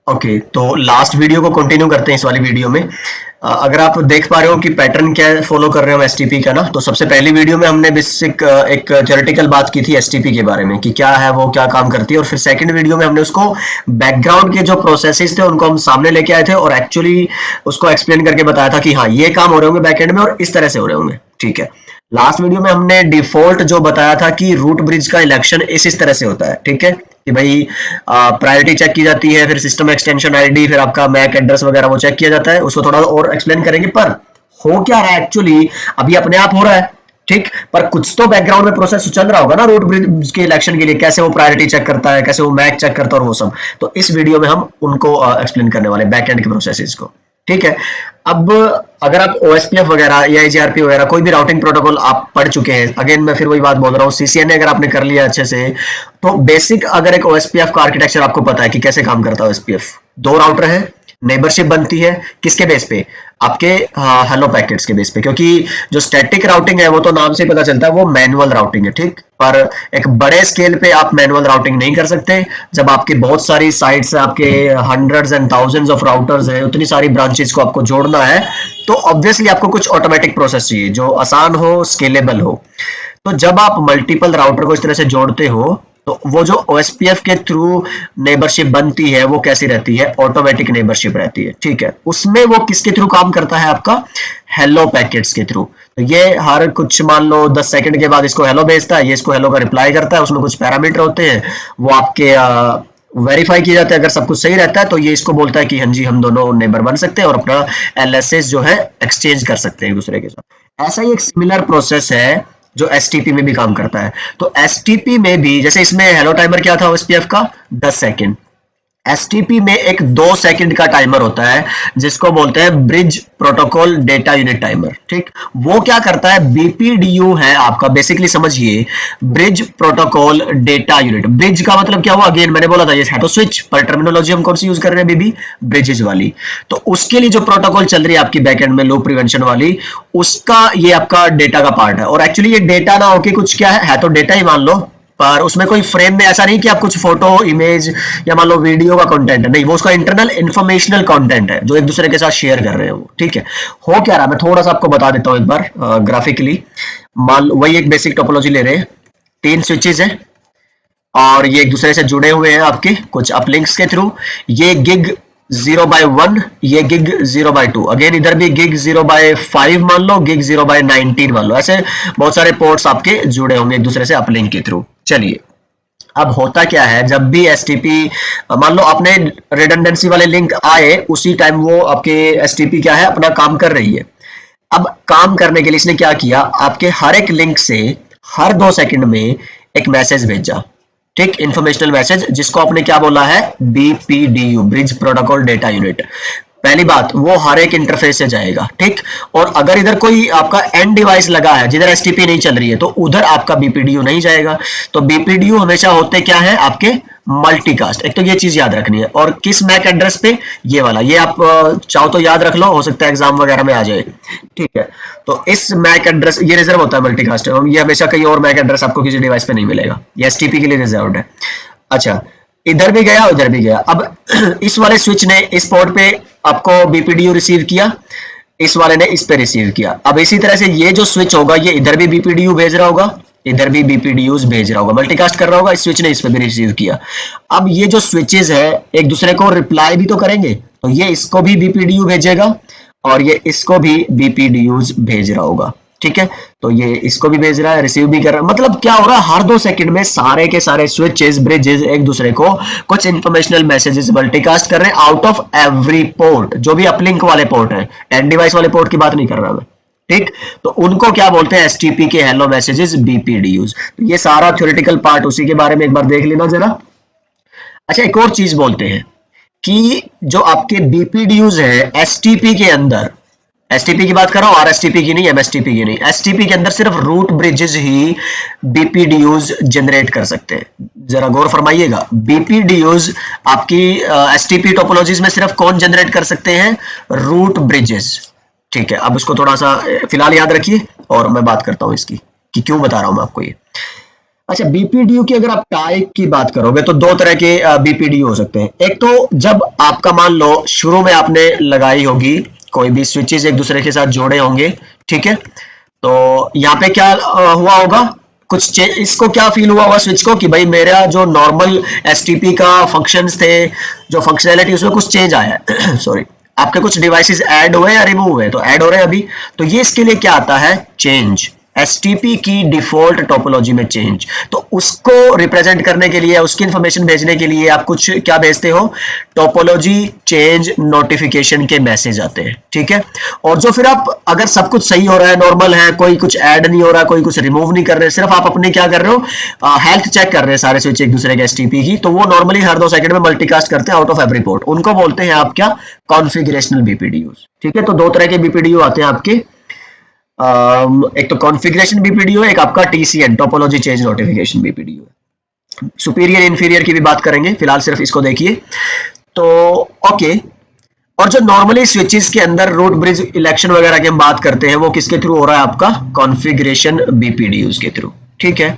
Okay, तो last video को continue करते हैं इस वाली वीडियो में। अगर आप देख पा रहे हो कि पैटर्न क्या फॉलो कर रहे हो एसटीपी का ना, तो सबसे पहली वीडियो में हमने बेसिक एक थ्योरेटिकल बात की थी एसटीपी के बारे में कि क्या है वो, क्या काम करती है, और फिर सेकंड वीडियो में हमने उसको बैकग्राउंड के जो प्रोसेसेस थे उनको हम सामने लेके आए थे और एक्चुअली उसको एक्सप्लेन करके बताया था कि हाँ ये काम हो रहे होंगे बैकएंड में और इस तरह से हो रहे होंगे। ठीक है, लास्ट वीडियो में हमने डिफॉल्ट जो बताया था कि रूट ब्रिज का इलेक्शन इस तरह से होता है। ठीक है, कि भाई प्रायोरिटी चेक की जाती है, फिर सिस्टम एक्सटेंशन आईडी, फिर आपका मैक एड्रेस वगैरह वो चेक किया जाता है। उसको थोड़ा और एक्सप्लेन करेंगे, पर हो क्या रहा है एक्चुअली, अभी अपने आप हो रहा है। ठीक, पर कुछ तो बैकग्राउंड में प्रोसेस चल रहा होगा ना रूट ब्रिज के इलेक्शन के लिए, कैसे वो प्रायोरिटी चेक करता है, कैसे वो मैक चेक करता है और वो सब। तो इस वीडियो में हम उनको एक्सप्लेन करने वाले बैक एंड के प्रोसेसेस को। ठीक है, अब अगर आप ओएसपीएफ वगैरह या एजीआरपी वगैरह कोई भी राउटिंग प्रोटोकॉल आप पढ़ चुके हैं, अगेन मैं फिर वही बात बोल रहा हूँ, सीसीएनए अगर आपने कर लिया अच्छे से, तो बेसिक अगर एक ओएसपीएफ का आर्किटेक्चर आपको पता है कि कैसे काम करता है ओएसपीएफ। दो राउटर है, नेबरशिप बनती है किसके बेस पे, आपके हेलो पैकेट्स के बेस पे, क्योंकि जो स्टैटिक राउटिंग है वो तो नाम से ही पता चलता है वो मैनुअल राउटिंग है। ठीक, पर एक बड़े स्केल पे आप मैनुअल राउटिंग नहीं कर सकते। जब आपकी बहुत सारी साइट्स है, आपके hundreds and thousands of routers है, उतनी सारी ब्रांचेस को आपको जोड़ना है, तो ऑब्वियसली आपको कुछ ऑटोमेटिक प्रोसेस चाहिए जो आसान हो, स्केलेबल हो। तो जब आप मल्टीपल राउटर को इस तरह से जोड़ते हो, तो वो जो ओएसपीएफ के थ्रू नेबरशिप बनती है वो कैसी रहती है, ऑटोमेटिक नेबरशिप रहती है। ठीक है, उसमें वो किसके थ्रू काम करता है, आपका हेलो पैकेट्स के थ्रू। तो ये हर कुछ मान लो 10 सेकंड के बाद इसको हेलो भेजता है, ये इसको हेलो का रिप्लाई करता है, उसमें कुछ पैरामीटर होते हैं, वो आपके वेरीफाई किया जाता है। अगर सब कुछ सही रहता है तो ये इसको बोलता है कि हाँ जी हम दोनों नेबर बन सकते हैं और अपना एलएसएस जो है एक्सचेंज कर सकते हैं एक दूसरे के साथ। ऐसा ही एक सिमिलर प्रोसेस है जो एसटीपी में भी काम करता है। तो एसटीपी में भी जैसे इसमें हेलो टाइमर क्या था ओएसपीएफ का, 10 सेकंड। एसटीपी में एक 2 सेकंड का टाइमर होता है जिसको बोलते हैं bridge protocol data unit timer. ठीक, वो क्या करता है, बीपीडीयू है आपका, बेसिकली समझिए bridge protocol data unit. Bridge का मतलब क्या हुआ, अगेन मैंने बोला था ये है तो स्विच, पर टर्मिनोलॉजी हम कौन सी यूज कर रहे हैं बेबी, ब्रिजेज वाली। तो उसके लिए जो प्रोटोकॉल चल रही है आपकी बैकएंड में लो प्रिवेंशन वाली, उसका ये आपका डेटा का पार्ट है। और एक्चुअली ये डेटा ना होके कुछ क्या है तो डेटा ही मान लो, पर उसमें कोई फ्रेम में ऐसा नहीं कि आप कुछ फोटो इमेज या मान लो वीडियो का कंटेंट है, नहीं, वो उसका इंटरनल इंफॉर्मेशनल कंटेंट है जो एक दूसरे के साथ शेयर कर रहे हैं वो। ठीक है, हो क्या रहा है मैं थोड़ा सा आपको बता देता हूँ एक बार ग्राफिकली। मान लो वही एक बेसिक टोपोलॉजी ले रहे हैं, 3 स्विचेस है और ये एक दूसरे से जुड़े हुए हैं आपके कुछ अपलिंक्स के थ्रू। ये गिग 0/1, ये गिग 0/2, अगेन इधर भी गिग 0/5 मान लो, गिग 0/19 मान लो, ऐसे बहुत सारे पोर्ट्स आपके जुड़े होंगे एक दूसरे से अपलिंक के थ्रू। चलिए, अब होता क्या है, जब भी एसटीपी मान लो आपने रिडंडेंसी वाले लिंक आए, उसी टाइम वो आपके एसटीपी क्या है अपना काम कर रही है। अब काम करने के लिए इसने क्या किया, आपके हर एक लिंक से हर 2 सेकंड में एक मैसेज भेजा। ठीक, इंफॉर्मेशनल मैसेज, जिसको आपने क्या बोला है, BPDU, bridge protocol data unit. पहली बात, वो हर एक इंटरफेस से जाएगा। ठीक, और अगर इधर कोई आपका एंड डिवाइस लगा है जिधर एसटीपी नहीं चल रही है, तो उधर आपका बीपीडीयू नहीं जाएगा। तो बीपीडीयू हमेशा होते क्या है आपके, मल्टीकास्ट। एक तो ये चीज याद रखनी है, और किस मैक एड्रेस पे, ये वाला, ये आप चाहो तो याद रख लो, हो सकता है एग्जाम वगैरह में आ जाए। ठीक है, तो इस मैक एड्रेस ये रिजर्व होता है मल्टीकास्ट, ये हमेशा कहीं और मैक एड्रेस आपको किसी डिवाइस पे नहीं मिलेगा, ये एसटीपी के लिए रिजर्व है। अच्छा, इधर भी गया उधर भी गया। अब इस वाले स्विच ने इस पोर्ट पे आपको बीपीडीयू रिसीव किया, इस वाले ने इस पे रिसीव किया। अब इसी तरह से ये जो स्विच होगा ये इधर भी बीपीडीयू भेज रहा होगा, इधर भी बीपीडीयू भेज रहा होगा, मल्टीकास्ट कर रहा होगा, इस स्विच ने इस पे भी रिसीव किया। अब ये जो स्विचेस है एक दूसरे को रिप्लाई भी तो करेंगे, तो ये इसको भी बीपीडीयू भेजेगा और ये इसको भी बीपीडीयू भेज रहा होगा। ठीक है, तो ये इसको भी भेज रहा है, रिसीव भी कर रहा है। मतलब क्या हो रहा है, हर 2 सेकंड में सारे के सारे स्विचेस, ब्रिजेस एक दूसरे को कुछ इंफॉर्मेशनल मैसेजेस मल्टीकास्ट कर रहे हैं आउट ऑफ एवरी पोर्ट। जो भी अपलिंक वाले पोर्ट है, एंड डिवाइस वाले पोर्ट की बात नहीं कर रहा मैं। ठीक, तो उनको क्या बोलते हैं, एसटीपी के हेलो मैसेजेस, बीपीडीयूज। तो ये सारा थ्योरेटिकल पार्ट उसी के बारे में एक बार देख लेना जरा। अच्छा, एक और चीज बोलते हैं कि जो आपके बीपीडीयूज है एसटीपी के अंदर, एसटीपी की बात कर रहा हूं, आरएसटीपी की नहीं, एमएसटीपी की नहीं, एसटीपी के अंदर सिर्फ रूट ब्रिजेस ही बीपीडीयूज जनरेट कर सकते हैं। जरा गौर फरमाइएगा, बीपीडीयूज आपकी एसटीपी टोपोलॉजीज में सिर्फ कौन जनरेट कर सकते हैं, रूट ब्रिजेस। ठीक है, अब इसको थोड़ा सा फिलहाल याद रखिए और मैं बात करता हूं इसकी कि क्यों बता रहा हूं मैं आपको ये। अच्छा, बीपीडीयू की अगर आप टाइप की बात करोगे तो दो तरह के बीपीडीयू हो सकते हैं। एक तो जब आपका मान लो शुरू में आपने लगाई होगी कोई भी स्विचेस एक दूसरे के साथ जोड़े होंगे, ठीक है, तो यहाँ पे क्या हुआ होगा, कुछ इसको क्या फील हुआ होगा स्विच को कि भाई मेरा जो नॉर्मल एसटीपी का फंक्शंस थे, जो फंक्शनैलिटी उसमें कुछ चेंज आया है सॉरी, आपके कुछ डिवाइसेस ऐड हुए या रिमूव हुए, तो ऐड हो रहे हैं अभी, तो ये इसके लिए क्या आता है, चेंज, एसटीपी की डिफॉल्ट टोपोलॉजी में चेंज। तो उसको रिप्रेजेंट करने के लिए, उसकी इंफॉर्मेशन भेजने के लिए आप कुछ क्या भेजते हो, टोपोलॉजी चेंज नोटिफिकेशन के मैसेज आते हैं, ठीक है। और जो फिर आप अगर सब कुछ सही हो रहा है, नॉर्मल है, कोई कुछ ऐड नहीं हो रहा, कोई कुछ रिमूव नहीं कर रहे, सिर्फ आप अपने क्या कर रहे हो, हेल्थ चेक कर रहे हैं सारे स्विच एक दूसरे के एसटीपी की, तो वो नॉर्मली हर 2 सेकंड में मल्टीकास्ट करते हैं आउट ऑफ एवरी पोर्ट, उनको बोलते हैं आप क्या, कॉन्फ़िगरेशनल बीपीडीयूज, ठीक है। तो दो तरह के बीपीडीयू आते हैं आपके, एक तो कॉन्फ़िगरेशन बीपीडीयू है, एक आपका TCN topology change notification BPDU है। सुपीरियर इंफीरियर की भी बात करेंगे, फिलहाल सिर्फ इसको देखिए। तो ओके, और जो नॉर्मली स्विचेस के अंदर रूट ब्रिज इलेक्शन वगैरह की हम बात करते हैं, वो किसके थ्रू हो रहा है, आपका कॉन्फ़िगरेशन बीपीडीयूज के थ्रू, ठीक है।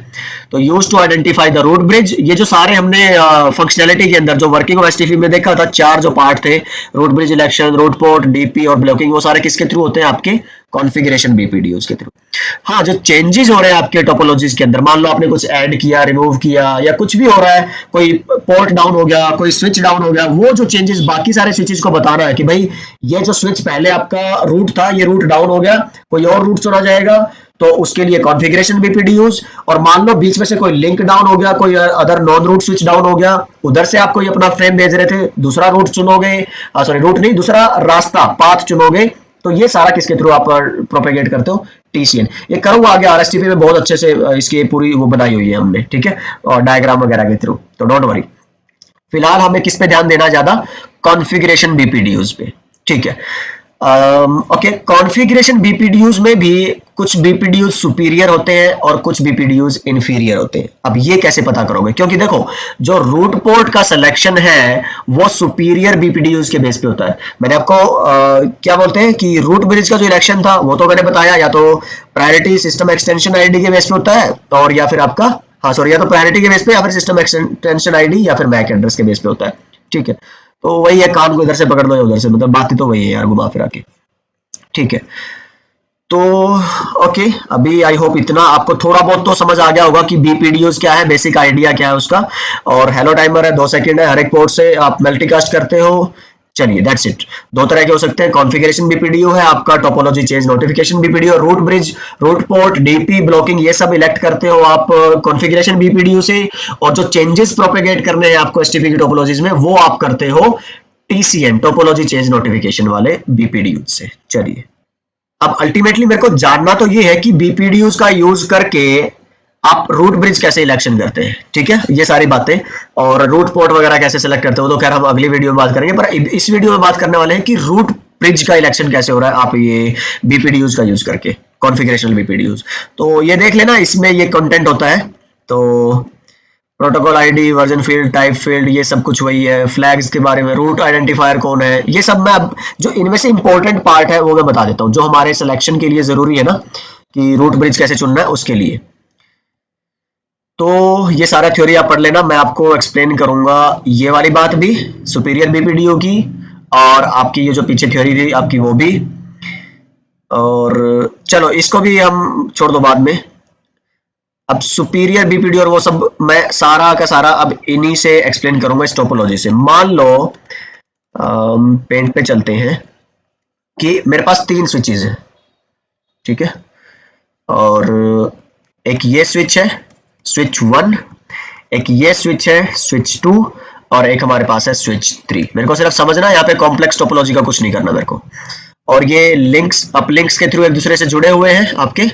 तो use to identify the root bridge, ये जो सारे हमने फंक्शनैलिटी के अंदर जो वर्किंग ऑफ एसटीपी में देखा था, 4 जो पार्ट थे, root bridge election, root port, DP और ब्लॉकिंग, वो सारे किसके थ्रू होते हैं, आपके कॉन्फ़िगरेशन बीपीडीयूज के थ्रू। हाँ, जो चेंजेस हो रहे हैं आपके टोपोलॉजीज के अंदर, मान लो आपने कुछ ऐड किया, रिमूव किया, या कुछ भी हो रहा है, कोई पोर्ट डाउन हो गया, कोई स्विच डाउन हो गया, वो जो चेंजेस बाकी सारे स्विचेस को बताना है कि भाई ये जो स्विच पहले आपका रूट था, ये रूट डाउन हो गया, कोई और रूट चुना जाएगा, तो उसके लिए कॉन्फ़िगरेशन बीपीडीयूज। और मान लो बीच में से कोई लिंक डाउन हो गया, कोई other non root switch down हो गया, उधर से आप कोई अपना फ्रेम भेज रहे थे, दूसरा रूट चुनोगे, सॉरी रूट नहीं, दूसरा रास्ता पाथ चुनोगे, तो ये सारा किसके थ्रू आप प्रोपेगेट करते हो, टीसीएन। ये करूंगा आगे आरएसटीपी में बहुत अच्छे से, इसकी पूरी वो बनाई हुई है हमने, ठीक है, और डायग्राम वगैरह के थ्रू, तो डोंट वरी। फिलहाल हमें किस पे ध्यान देना ज्यादा, कॉन्फ़िगरेशन बीपीडीयूज पे, ठीक है। ओके, कॉन्फ़िगरेशन बीपीडीयूज में भी कुछ बीपीडीयूज सुपीरियर होते हैं और कुछ बीपीडीयूज इंफीरियर होते हैं। अब ये कैसे पता करोगे, क्योंकि देखो जो रूट पोर्ट का सिलेक्शन है वो सुपीरियर बीपीडीयूज के बेस पे होता है। मैंने आपको क्या बोलते हैं कि रूट ब्रिज का जो इलेक्शन था वो तो मैंने बताया, या तो प्रायोरिटी सिस्टम एक्सटेंशन आईडी के बेस पे होता है, और या फिर आपका, हाँ सॉरी, या तो प्रायोरिटी के बेस पे, या फिर सिस्टम एक्सटेंशन आईडी, या फिर मैक एड्रेस के बेस पे होता है, ठीक है। तो वही है, कान को इधर से पकड़ लो या उधर से, मतलब बात तो वही है यार, घुमा फिरा के, ठीक है। तो ओके, अभी आई होप इतना आपको थोड़ा बहुत तो समझ आ गया होगा कि बीपीडीयूज क्या है, बेसिक आइडिया क्या है उसका। और हेलो टाइमर है, 2 सेकंड है, हर एक पोर्ट से आप मल्टीकास्ट करते हो। चलिए दैट्स इट। दो तरह के हो सकते हैं, कॉन्फ़िगरेशन बीपीडीयू है आपका, topology change notification BPDU, root bridge, root port, DP, blocking, ये सब इलेक्ट करते हो आप कॉन्फ़िगरेशन बीपीडीयू से, और जो चेंजेस प्रोपेगेट करने हैं आपको एसटीपी की टोपोलॉजीज में, वो आप करते हो टीसीएन टोपोलॉजी चेंज नोटिफिकेशन वाले बीपीडीयू से। चलिए, अब अल्टीमेटली मेरे को जानना तो ये है कि बीपीडीयूज का यूज करके आप रूट ब्रिज कैसे इलेक्शन करते हैं, ठीक है, ये सारी बातें, और रूट पोर्ट वगैरह कैसे सेलेक्ट करते हो तो खैर हम अगली वीडियो में बात करेंगे, पर इस वीडियो में बात करने वाले हैं कि रूट ब्रिज का इलेक्शन कैसे हो रहा है आप ये बीपीडीयूज का यूज करके, कॉन्फ़िगरेशनल बीपीडीयूज। तो ये देख लेना, इसमें ये कंटेंट होता है, तो protocol ID, version field, type field, ये सब कुछ वही है, फ्लैग्स के बारे में, रूट आइडेंटिफायर कौन है, ये सब मैं अब जो इनमें से इंपॉर्टेंट पार्ट है वो मैं बता देता हूँ, जो हमारे सिलेक्शन के लिए जरूरी है ना, कि रूट ब्रिज कैसे चुनना है उसके लिए। तो ये सारा थ्योरी आप पढ़ लेना, मैं आपको एक्सप्लेन करूंगा ये वाली बात भी, सुपीरियर बीपीडीयू की, और आपकी ये जो पीछे थ्योरी थी आपकी वो भी, और चलो इसको भी हम छोड़ दो बाद में। अब सुपीरियर बीपीडी और वो सब मैं सारा का सारा अब इन्हीं से एक्सप्लेन करूंगा, इस टोपोलॉजी से। मान लो पेंट पे चलते हैं कि मेरे पास 3 स्विचेस हैं, ठीक है, और एक ये स्विच है स्विच 1, एक ये स्विच है स्विच 2, और एक हमारे पास है स्विच 3। मेरे को सिर्फ समझना है, यहाँ पे कॉम्प्लेक्स टोपोलॉजी का कुछ नहीं करना मेरे को। और ये लिंक्स अपलिंक्स के थ्रू एक दूसरे से जुड़े हुए हैं आपके,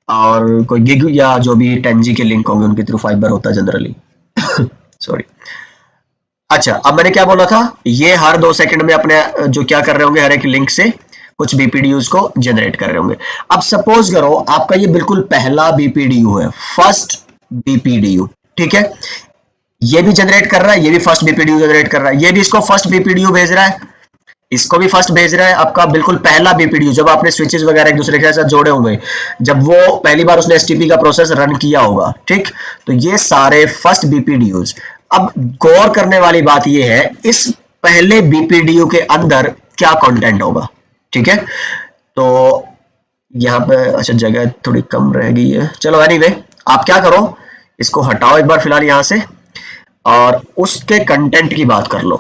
और कोई गिग या जो भी 10G के लिंक होंगे उनके थ्रू फाइबर होता है जनरली सॉरी। अच्छा, अब मैंने क्या बोला था, ये हर 2 सेकंड में अपने जो क्या कर रहे होंगे, हर एक लिंक से कुछ बीपीडीयूज को जनरेट कर रहे होंगे। अब सपोज करो आपका ये बिल्कुल पहला बीपीडीयू है, फर्स्ट बीपीडीयू, ठीक है, ये भी जनरेट कर रहा है, ये भी फर्स्ट बीपीडीयू जनरेट कर रहा है, ये भी इसको फर्स्ट बीपीडीयू भेज रहा है, इसको भी फर्स्ट भेज रहा है आपका बिल्कुल पहला बीपीडीयू, जब आपने स्विचेस वगैरह एक दूसरे के साथ जोड़े होंगे, जब वो पहली बार उसने एसटीपी का प्रोसेस रन किया होगा, ठीक। तो ये सारे फर्स्ट बीपीडीयूज। अब गौर करने वाली बात ये है, इस पहले बीपीडीयू के अंदर क्या कंटेंट होगा, ठीक है। तो यहाँ पे अच्छा जगह थोड़ी कम रह गई है, चलो एनीवे आप क्या करो, इसको हटाओ एक बार फिलहाल यहाँ से और उसके कंटेंट की बात कर लो।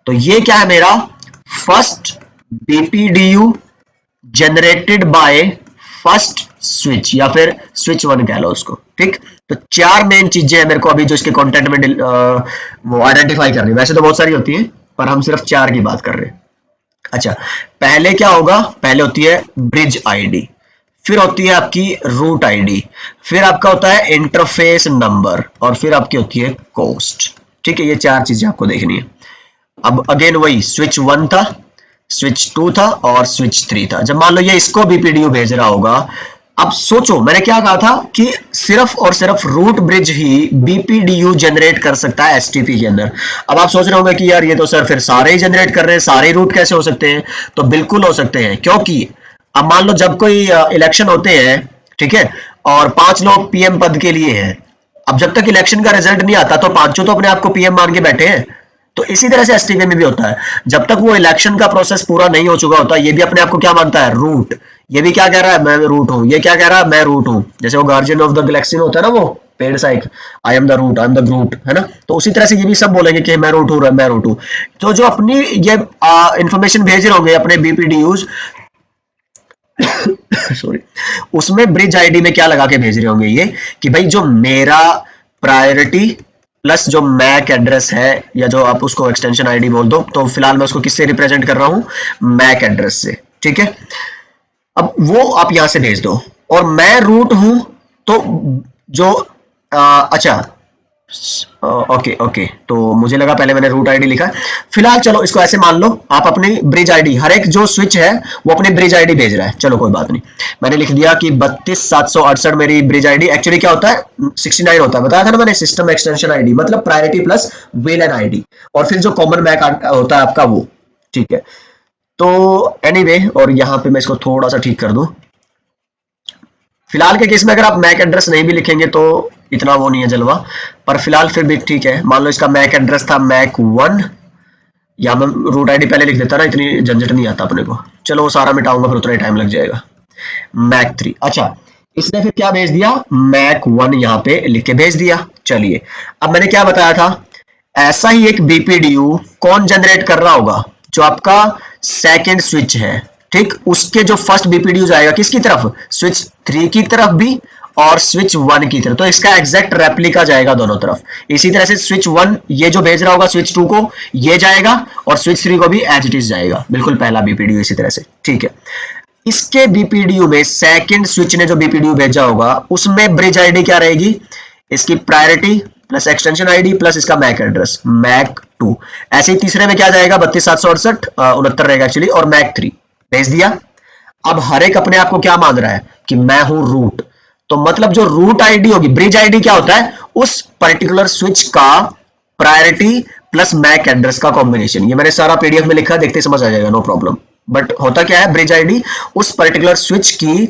तो ये क्या है मेरा first BPDU generated by first switch, या फिर स्विच वन कह लो उसको, ठीक। तो चार मेन चीजें हैं मेरे को अभी जो इसके कंटेंट में वो आइडेंटिफाई करनी है, वैसे तो बहुत सारी होती है पर हम सिर्फ चार की बात कर रहे हैं। अच्छा, पहले क्या होगा, पहले होती है ब्रिज आईडी, फिर होती है आपकी रूट आईडी, फिर आपका होता है इंटरफेस नंबर, और फिर आपकी होती है कोस्ट, ठीक है। ये चार चीजें आपको देखनी है। अब अगेन वही स्विच वन था, स्विच टू था और स्विच थ्री था। जब मान लो ये इसको बीपीडीयू भेज रहा होगा, अब सोचो मैंने क्या कहा था कि सिर्फ और सिर्फ रूट ब्रिज ही बीपीडीयू जनरेट कर सकता है एसटीपी के अंदर। अब आप सोच रहे होंगे कि यार ये तो सर फिर सारे ही जनरेट कर रहे हैं, सारे रूट कैसे हो सकते हैं? तो बिल्कुल हो सकते हैं, क्योंकि अब मान लो जब कोई इलेक्शन होते हैं, ठीक है, और 5 लोग पीएम पद के लिए हैं, अब जब तक इलेक्शन का रिजल्ट नहीं आता तो पांचों तो अपने आप को पीएम मान के बैठे हैं। तो इसी तरह से एसटीपी में भी होता है, जब तक वो इलेक्शन का प्रोसेस पूरा नहीं हो चुका होता, ये भी अपने आप को क्या मानता है, रूट। ये भी क्या कह रहा है, मैं रूट हूं, ये क्या कह रहा है, मैं रूट हूं। जैसे वो गार्जियन ऑफ द गैलेक्सी में होता है ना, वो पेड़ सा एक, I am the root, I am the Groot, है ना। तो उसी तरह से ये भी सब बोलेंगे कि मैं रूट हूं, मैं रूट हूं। तो जो अपनी ये इंफॉर्मेशन भेज रहे होंगे अपने बीपीडीयूज सॉरी, उसमें ब्रिज आईडी में क्या लगा के भेज रहे होंगे ये, कि भाई जो मेरा प्रायोरिटी प्लस जो मैक एड्रेस है, या जो आप उसको एक्सटेंशन आईडी बोल दो, तो फिलहाल मैं उसको किससे रिप्रेजेंट कर रहा हूं, मैक एड्रेस से, ठीक है। अब वो आप यहां से भेज दो, और मैं रूट हूं तो जो अच्छा ओके ओके, तो मुझे लगा पहले मैंने रूट आईडी लिखा। फिलहाल चलो इसको ऐसे मान लो, आप अपनी ब्रिज आईडी, हर एक जो स्विच है वो अपनी ब्रिज आईडी भेज रहा है, चलो कोई बात नहीं, मैंने लिख दिया कि 32768 मेरी ब्रिज आईडी। एक्चुअली क्या होता है, 69 होता है, बताया था ना मैंने, सिस्टम एक्सटेंशन आईडी मतलब प्रायोरिटी प्लस वीएलएन आईडी, और फिर जो कॉमन मैक होता है आपका वो, ठीक है। तो एनीवे, और यहाँ पे मैं इसको थोड़ा सा ठीक कर दूं। फिलहाल के केस में अगर आप मैक एड्रेस नहीं भी लिखेंगे तो इतना वो नहीं है जलवा, पर फिलहाल फिर भी ठीक है। मान लो इसका मैक एड्रेस था मैक 1, या मैं रूट आईडी पहले लिख देता ना, इतनी झंझट नहीं आता अपने को। चलो वो सारा मिटाऊंगा फिर उतना ही टाइम लग जाएगा। मैक 3, अच्छा इसने फिर क्या भेज दिया, मैक 1 यहाँ पे लिख के भेज दिया। चलिए, अब मैंने क्या बताया था, ऐसा ही एक बीपीडीयू कौन जनरेट कर रहा होगा, जो आपका सेकेंड स्विच है, ठीक। उसके जो फर्स्ट बीपीडीयू जाएगा किसकी तरफ, स्विच 3 की तरफ भी और स्विच 1 की तरफ, तो इसका एग्जैक्ट रेप्लिका जाएगा दोनों तरफ। इसी तरह से स्विच 1 ये जो भेज रहा होगा स्विच 2 को, ये जाएगा, और स्विच 3 को भी एज इट इज जाएगा, बिल्कुल पहला बीपीडीयू इसी तरह से, ठीक है। इसके बीपीडीयू में सेकंड स्विच ने जो बीपीडीयू भेजा होगा, उसमें ब्रिज आईडी क्या रहेगी, इसकी priority plus extension ID plus इसका मैक एड्रेस, मैक 2। ऐसे ही तीसरे में क्या जाएगा, 32768 69 रहेगा एक्चुअली, और मैक 3 भेज दिया। अब हर एक अपने आप को क्या मान रहा है कि मैं हूं रूट, तो मतलब जो रूट आईडी होगी, ब्रिज आईडी क्या होता है, उस पर्टिकुलर स्विच का प्रायोरिटी प्लस मैक एड्रेस का कॉम्बिनेशन। ये मैंने सारा पीडीएफ में लिखा है, देखते समझ आ जाएगा, नो प्रॉब्लम। बट होता क्या है, ब्रिज आईडी उस पर्टिकुलर स्विच की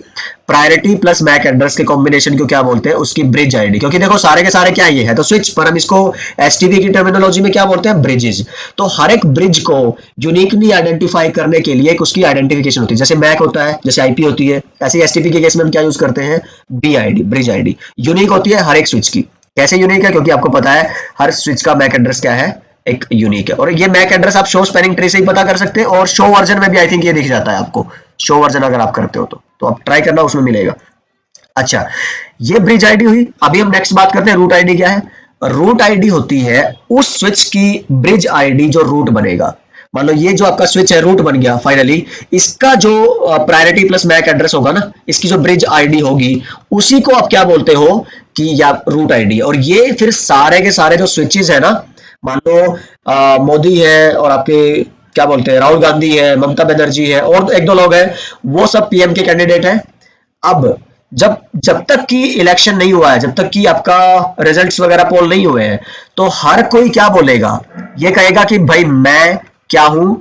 प्रायोरिटी प्लस मैक एड्रेस के कॉम्बिनेशन को क्या बोलते हैं, उसकी ब्रिज आईडी। क्योंकि देखो सारे के सारे क्या ये है तो स्विच, पर हम इसको एसटीपी की टर्मिनोलॉजी में क्या बोलते हैं, ब्रिजेस। तो हर एक ब्रिज को यूनिकली आइडेंटिफाई करने के लिए एक उसकी आइडेंटिफिकेशन होती है, जैसे मैक होता है, जैसे आईपी होती है, ऐसे एसटीपी के केस में हम क्या यूज करते हैं, B ID, bridge ID. Unique होती है हर एक स्विच की। कैसे यूनिक है, क्योंकि आपको पता है हर स्विच का मैक एड्रेस क्या है, एक यूनिक है। और ये मैक एड्रेस आप शो स्पैनिंग ट्री से ही पता कर सकते हैं, और शो वर्जन में भी आई थिंक ये दिख जाता है आपको, शो वर्जन अगर आप करते हो तो आप ट्राई करना, उसमें मिलेगा। अच्छा, ये ब्रिज आईडी हुई। अभी हम नेक्स्ट बात करते हैं रूट आईडी क्या है। रूट आईडी होती है उस स्विच की ब्रिज आईडी जो रूट बनेगा। मान लो ये जो आपका स्विच है रूट बन गया फाइनली, इसका जो प्रायोरिटी प्लस मैक एड्रेस होगा ना, इसकी जो ब्रिज आईडी होगी, उसी को आप क्या बोलते हो कि या रूट आईडी। और ये फिर सारे के सारे जो स्विचेस है ना, मान लो मोदी है, और आपके क्या बोलते हैं, राहुल गांधी है, ममता बनर्जी है, और एक दो लोग हैं, वो सब पीएम के कैंडिडेट हैं। अब जब तक कि इलेक्शन नहीं हुआ है, जब तक कि आपका रिजल्ट्स वगैरह पोल नहीं हुए हैं, तो हर कोई क्या बोलेगा, ये कहेगा कि भाई मैं क्या हूं,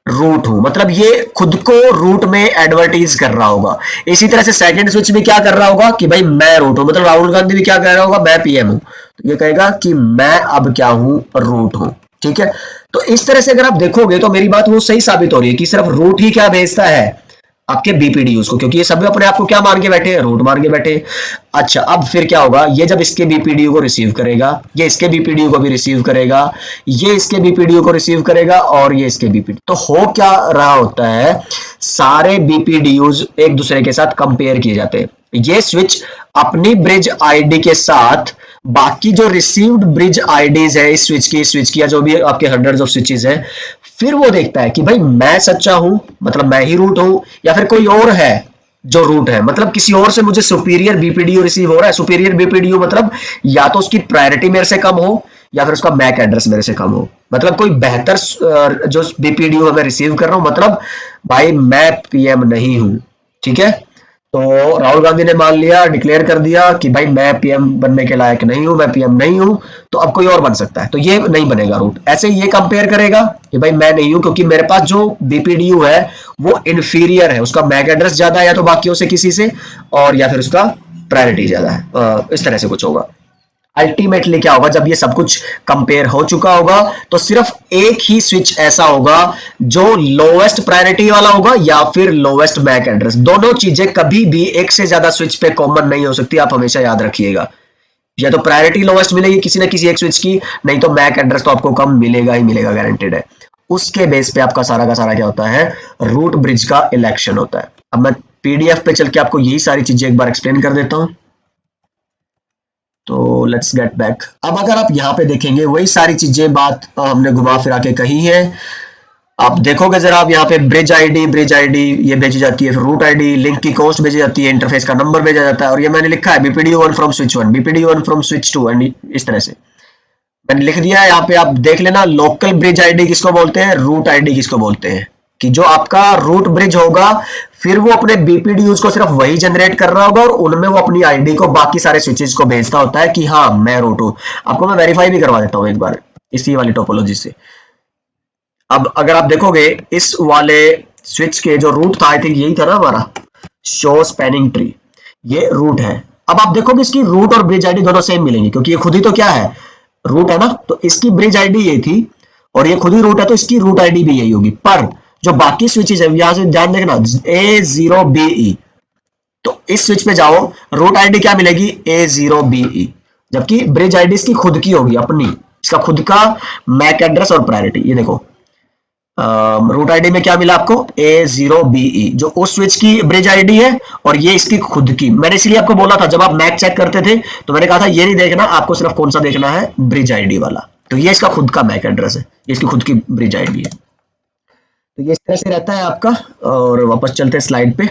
रूट हूं, मतलब ये खुद को रूट में एडवर्टाइज कर रहा होगा। इसी तरह से सेकंड स्विच भी क्या कर रहा होगा कि भाई मैं रूट हूं, मतलब राहुल गांधी भी क्या कह रहा होगा, मैं पीएम हूं, तो ये कहेगा कि मैं अब क्या हूं, रूट हूं। ठीक है, तो इस तरह से अगर आप देखोगे तो मेरी बात वो सही साबित हो रही है कि सिर्फ रूट ही क्या भेजता है आपके बीपीडीयूज को, क्योंकि ये सभी अपने आप को क्या मान के बैठे हैं, रूट मान के बैठे हैं। अच्छा, अब फिर क्या होगा, ये जब इसके बीपीडीयू को रिसीव करेगा, ये इसके बीपीडीयू को भी रिसीव करेगा, ये इसके बीपीडीयू को रिसीव करेगा, और ये इसके बीपीडी, तो हो क्या रहा होता है, सारे बीपीडीयूज एक दूसरे के साथ कंपेयर किए जाते हैं। ये स्विच अपनी ब्रिज आईडी के साथ बाकी जो रिसीव्ड ब्रिज आईडीज है इस स्विच की या जो भी आपके हंड्रेड्स ऑफ स्विचेस है, फिर वो देखता है कि भाई मैं सच्चा हूं, मतलब मैं ही रूट हूं, या फिर कोई और है जो रूट है, मतलब किसी और से मुझे सुपीरियर बीपीडीयू रिसीव हो रहा है। सुपीरियर बीपीडीयू मतलब या तो उसकी प्रायोरिटी मेरे से कम हो या फिर उसका मैक एड्रेस मेरे से कम हो, मतलब कोई बेहतर जो बीपीडीयू मैं रिसीव कर रहा हूं, मतलब भाई मैं पीएम नहीं हूं। ठीक है, तो राहुल गांधी ने मान लिया, डिक्लेयर कर दिया कि भाई मैं पीएम बनने के लायक नहीं हूं, मैं पीएम नहीं हूं, तो अब कोई और बन सकता है, तो ये नहीं बनेगा रूट। ऐसे ये कंपेयर करेगा कि भाई मैं नहीं हूं क्योंकि मेरे पास जो बीपीडीयू है वो इंफीरियर है, उसका मैक एड्रेस ज्यादा है या तो बाकियों से किसी से, और या फिर उसका प्रायोरिटी ज्यादा है, इस तरह से कुछ होगा। अल्टीमेटली क्या होगा, जब ये सब कुछ कंपेयर हो चुका होगा तो सिर्फ एक ही स्विच ऐसा होगा जो लोवेस्ट प्रायोरिटी वाला होगा या फिर लोवेस्ट मैक एड्रेस। दोनों चीजें कभी भी एक से ज्यादा स्विच पे कॉमन नहीं हो सकती, आप हमेशा याद रखिएगा। या तो प्रायोरिटी लोवेस्ट मिलेगी किसी ना किसी एक स्विच की, नहीं तो मैक एड्रेस तो आपको कम मिलेगा ही मिलेगा, गारंटेड है। उसके बेस पे आपका सारा का सारा क्या होता है, रूट ब्रिज का इलेक्शन होता है। अब मैं पीडीएफ पे चल के आपको यही सारी चीजें एक बार एक्सप्लेन कर देता हूं। तो लेट्स गेट बैक। अब अगर आप यहाँ पे देखेंगे वही सारी चीजें बात हमने घुमा फिरा के कही है। आप देखोगे जरा, आप यहाँ पे ब्रिज आईडी ये भेजी जाती है, फिर रूट आईडी, लिंक की कॉस्ट भेजी जाती है, इंटरफेस का नंबर भेजा जाता है, और ये मैंने लिखा है BPDU 1 from switch 1, BPDU 1 from switch 2, and इस तरह से मैंने लिख दिया है। यहाँ पे आप देख लेना, लोकल ब्रिज आईडी किसको बोलते हैं, रूट आईडी किसको बोलते हैं, कि जो आपका रूट ब्रिज होगा फिर वो अपने बीपीडीयूज को सिर्फ वही जनरेट कर रहा होगा और उनमें वो अपनी आईडी को बाकी सारे स्विचेस को भेजता होता है कि हाँ मैं रूट हूं। आपको मैं वेरीफाई भी करवा देता हूं एक बार इसी वाली टोपोलॉजी से। अब अगर आप देखोगे इस वाले स्विच के जो रूट था, आई थिंक यही था ना हमारा, शो स्पैनिंग ट्री, ये रूट है। अब आप देखोगे इसकी रूट और ब्रिज आईडी दोनों सेम मिलेंगी, क्योंकि ये खुद ही तो क्या है, रूट है ना, तो इसकी ब्रिज आईडी ये थी और ये खुद ही रूट है, तो इसकी रूट आईडी भी यही होगी। पर जो बाकी स्विचेस है यहां से ध्यान देखना, A0BE, तो इस स्विच पे जाओ, रूट आईडी क्या मिलेगी, A0BE, जबकि ब्रिज आईडी इसकी खुद की होगी अपनी, इसका खुद का मैक एड्रेस और प्रायोरिटी। ये देखो रूट आईडी में क्या मिला आपको, A0BE, जो उस स्विच की ब्रिज आईडी है और ये इसकी खुद की। मैंने इसलिए आपको बोला था जब आप मैक चेक करते थे तो मैंने कहा था ये नहीं देखना, आपको सिर्फ कौन सा देखना है, ब्रिज आईडी वाला। तो ये इसका खुद का मैक एड्रेस है, ये इसकी खुद की ब्रिज आईडी है। तो ये इस तरह से रहता है आपका। और वापस चलते हैं स्लाइड पे।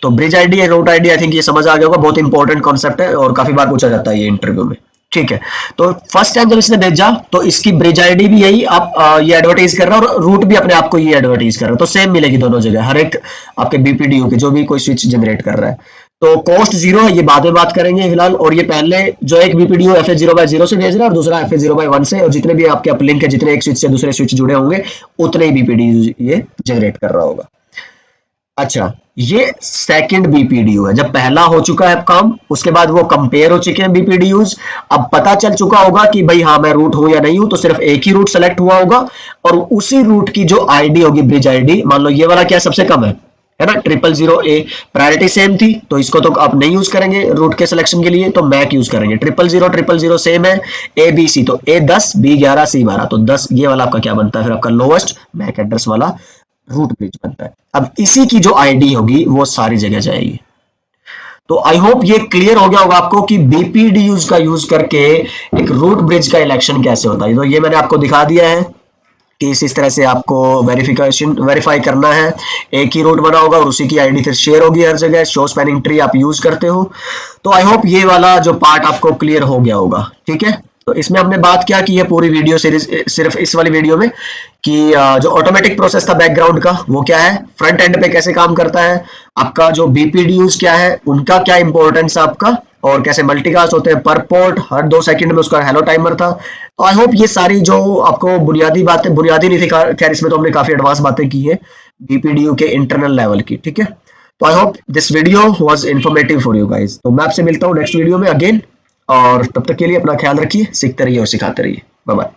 तो ब्रिज आईडी है, रूट आईडी, आई थिंक ये समझ आ गया होगा, बहुत इंपॉर्टेंट कॉन्सेप्ट है और काफी बार पूछा जाता है ये इंटरव्यू में। ठीक है, तो फर्स्ट टाइम जब इसने भेजा तो इसकी ब्रिज आईडी भी यही आप ये एडवर्टाइज कर रहा है और रूट भी अपने आप को ये एडवर्टाइज कर रहा है, तो सेम मिलेगी दोनों जगह, हर एक आपके बीपीडीयू के जो भी कोई स्विच जनरेट कर रहा है। तो कॉस्ट जीरो है, ये बाद में बात करेंगे फिलहाल। और ये पहले जो एक बीपीडीयू FA0/0 से भेज रहा है और दूसरा FA0/1 से, और जितने भी आपके अपलिंक है, जितने एक स्विच से दूसरे स्विच जुड़े होंगे उतने ही बीपीडीयू ये जनरेट कर रहा होगा। अच्छा, ये सेकंड बीपीडीयू है, जब पहला हो चुका है काम, उसके बाद वो कंपेयर हो चुके हैं बीपीडीयूज, अब पता चल चुका होगा कि भाई हाँ मैं रूट हूं या नहीं हूं, तो सिर्फ एक ही रूट सेलेक्ट हुआ होगा और उसी रूट की जो आईडी होगी, ब्रिज आईडी, मान लो ये वाला क्या सबसे कम है ना, 000A, प्रायोरिटी सेम थी तो इसको तो आप नहीं यूज करेंगे रूट के सिलेक्शन के लिए, तो मैक यूज करेंगे। 000 सेम है, ABC, तो A10, B11, C12, तो 10 ये वाला आपका क्या बनता है, फिर आपका लोवेस्ट मैक एड्रेस वाला रूट ब्रिज बनता है। अब इसी की जो आईडी होगी वो सारी जगह जाएगी। तो आई होप ये क्लियर हो गया होगा आपको कि बीपीडीयूज का यूज करके एक रूट ब्रिज का इलेक्शन कैसे होता है। तो ये मैंने आपको दिखा दिया है कि इस तरह से आपको वेरीफाई करना है, एक ही रूट बना होगा और उसी की आईडी फिर शेयर होगी हर जगह, शो स्पैनिंग ट्री आप यूज करते हो। तो आई होप ये वाला जो पार्ट आपको क्लियर हो गया होगा। ठीक है, तो इसमें हमने बात किया कि ये पूरी वीडियो सीरीज सिर्फ इस वाली वीडियो में कि जो ऑटोमेटिक प्रोसेस था बैकग्राउंड का वो क्या है, फ्रंट एंड पे कैसे काम करता है, आपका जो बीपीडीयूज क्या है, उनका क्या इंपॉर्टेंस है आपका और कैसे मल्टीकास्ट होते हैं पर पोर्ट, हर 2 सेकंड में उसका हेलो टाइमर था। तो आई होप ये सारी जो आपको बुनियादी बातें, बुनियादी नहीं थी खैर, इसमें तो हमने काफी एडवांस बातें की है डीपीडीयू के इंटरनल लेवल की, ठीक है। तो I hope this video was informative for you guys. तो मैं आपसे मिलता हूँ नेक्स्ट वीडियो में अगेन, और तब तक के लिए अपना ख्याल रखिए, सीखते रहिए और सिखाते रहिए। Bye bye.